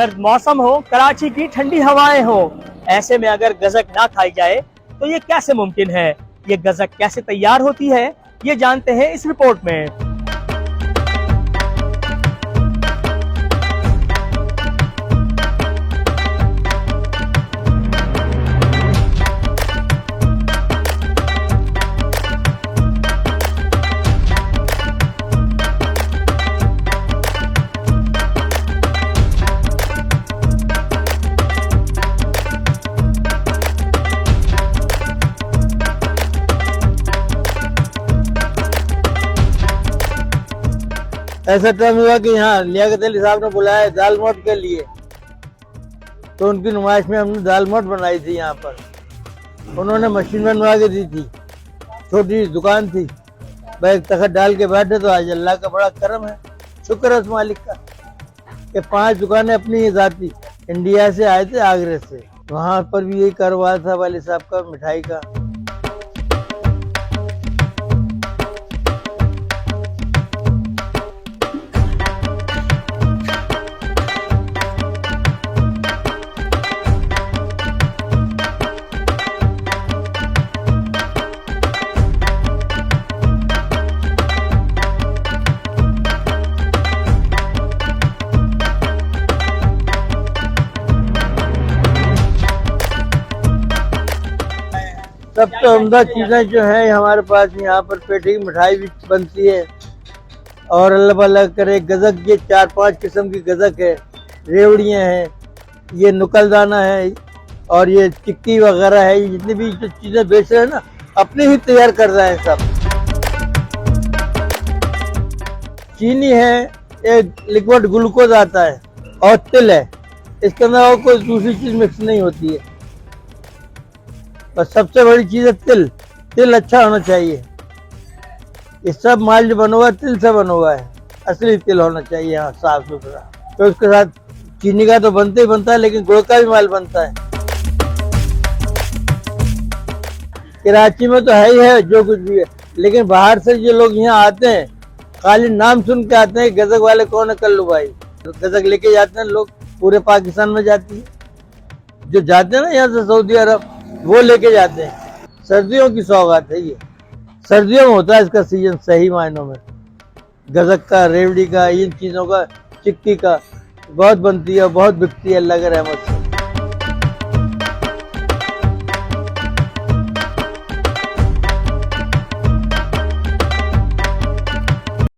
सर्द मौसम हो, कराची की ठंडी हवाएं हो, ऐसे में अगर गज़क ना खाई जाए तो ये कैसे मुमकिन है? ये गज़क कैसे तैयार होती है, ये जानते हैं इस रिपोर्ट में। ऐसा टाइम हुआ कि यहाँ लियाकत अली साहब ने बुलाया दाल मोट के लिए, तो उनकी नुमाइश में हमने दाल मोट बनाई थी। यहाँ पर उन्होंने मशीन बनवा के दी थी, छोटी दुकान थी, बैग तखत डाल के बैठे। तो आज अल्लाह का बड़ा करम है, शुक्र है उस मालिक का कि 5 दुकानें अपनी जाती इंडिया से आए थे, आगरे से। वहाँ पर भी यही कारोबार था वाली साहब का, मिठाई का। सबसे उम्दा चीज़ें जो है हमारे पास यहाँ पर पेठी की मिठाई भी बनती है, और अल्लाह अल्लाह करे गज़क, ये 4-5 किस्म की गज़क है, रेवड़ियाँ हैं, ये नुकलदाना है, और ये चिक्की वगैरह है। ये जितनी भी जो चीज़ें बेच रहे हैं ना, अपने ही तैयार कर रहे हैं सब। चीनी है, एक लिक्विड ग्लूकोज आता है, और तिल है। इसके अंदर और कोई दूसरी चीज़ मिक्स नहीं होती है। बस सबसे बड़ी चीज़ है तिल। तिल अच्छा होना चाहिए। ये सब माल जो बना हुआ है तिल से बना हुआ है, असली तिल होना चाहिए यहाँ, साफ सुथरा। तो उसके साथ चीनी का तो बनता ही बनता है, लेकिन गुड़ का भी माल बनता है। कराची में तो है ही है जो कुछ भी है, लेकिन बाहर से जो लोग यहाँ आते हैं, खाली नाम सुन के आते हैं गज़क वाले कौन है कल्लू भाई। तो गज़क लेके जाते हैं लोग, पूरे पाकिस्तान में जाती है। जो जाते हैं ना यहाँ से सऊदी अरब, वो लेके जाते हैं। सर्दियों की सौगात है ये, सर्दियों में होता है इसका सीजन सही मायनों में। गज़क का, रेवड़ी का, इन चीज़ों का, चिक्की का बहुत बनती है, बहुत बिकती है अल्लाह के रहमत से।